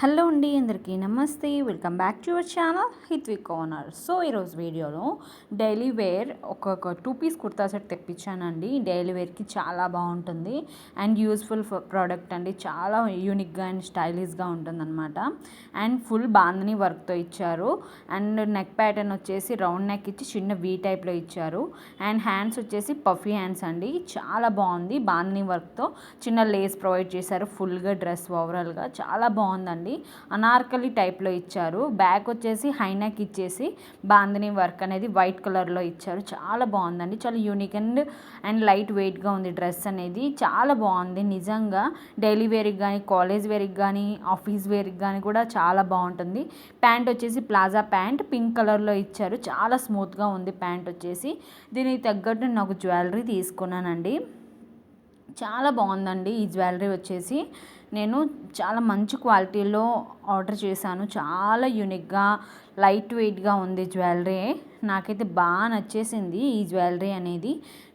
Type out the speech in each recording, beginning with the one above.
Hello అండి, అందరికీ నమస్తే. Welcome back to your channel Hitvik corner. So ఈరోజు వీడియోలో డైలీ వేర్ ఒక 2 పీస్ కుర్తా సెట్ తెప్పించానండి. డైలీ వేర్కి చాలా బాగుంటుంది అండ్ యూస్ఫుల్ ప్రోడక్ట్ అండి. చాలా యూనిక్గా అండ్ స్టైలిష్గా ఉంటుందన్నమాట. అండ్ ఫుల్ బాందని వర్క్తో ఇచ్చారు. అండ్ నెక్ ప్యాటర్న్ వచ్చేసి రౌండ్ నెక్ ఇచ్చి చిన్న వీ టైప్లో ఇచ్చారు. అండ్ హ్యాండ్స్ వచ్చేసి పఫీ హ్యాండ్స్ అండి. చాలా బాగుంది. బాందని వర్క్తో చిన్న లేస్ ప్రొవైడ్ చేశారు. ఫుల్గా డ్రెస్ ఓవరాల్గా చాలా బాగుందండి. అనార్కలి టైప్లో ఇచ్చారు. బ్యాక్ వచ్చేసి హైనెక్ ఇచ్చేసి బాందిని వర్క్ అనేది వైట్ కలర్లో ఇచ్చారు. చాలా బాగుందండి. చాలా యూనిక్ అండ్ లైట్ వెయిట్గా ఉంది డ్రెస్ అనేది. చాలా బాగుంది నిజంగా. డైలీ వేర్కి కానీ, కాలేజ్ వేర్కి కానీ, ఆఫీస్ వేర్కి కానీ కూడా చాలా బాగుంటుంది. ప్యాంట్ వచ్చేసి ప్లాజా ప్యాంట్ పింక్ కలర్లో ఇచ్చారు. చాలా స్మూత్గా ఉంది ప్యాంట్ వచ్చేసి. దీనికి తగ్గట్టు నాకు జ్యువెలరీ తీసుకున్నానండి. చాలా బాగుందండి ఈ జ్యువెలరీ వచ్చేసి. నేను చాలా మంచి క్వాలిటీలో ఆర్డర్ చేశాను. చాలా యూనిక్గా లైట్ వెయిట్గా ఉంది జ్యువెలరీ. నాకైతే బాగా నచ్చేసింది ఈ జ్యువెలరీ అనేది.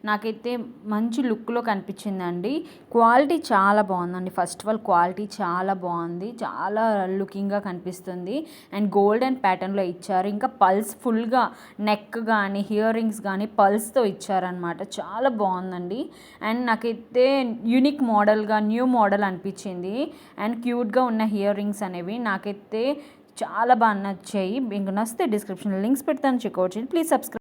నాకైతే మంచి లుక్లో కనిపించిందండి. క్వాలిటీ చాలా బాగుందండి. ఫస్ట్ ఆఫ్ ఆల్ క్వాలిటీ చాలా బాగుంది. చాలా లుకింగ్గా కనిపిస్తుంది. అండ్ గోల్డెన్ ప్యాటర్న్లో ఇచ్చారు. ఇంకా పల్స్ ఫుల్గా నెక్ కానీ ఇయర్ రింగ్స్ కానీ పల్స్తో ఇచ్చారనమాట. చాలా బాగుందండి. అండ్ నాకైతే యూనిక్ మోడల్గా న్యూ మోడల్ అనిపించింది. అండ్ క్యూట్గా ఉన్న ఇయర్ రింగ్స్ అనేవి నాకైతే చాలా బాగా నచ్చాయి. మీకు నచ్చితే డిస్క్రిప్షన్లో లింక్స్ పెడతాను, చెక్అవుట్ చేయండి. Please subscribe.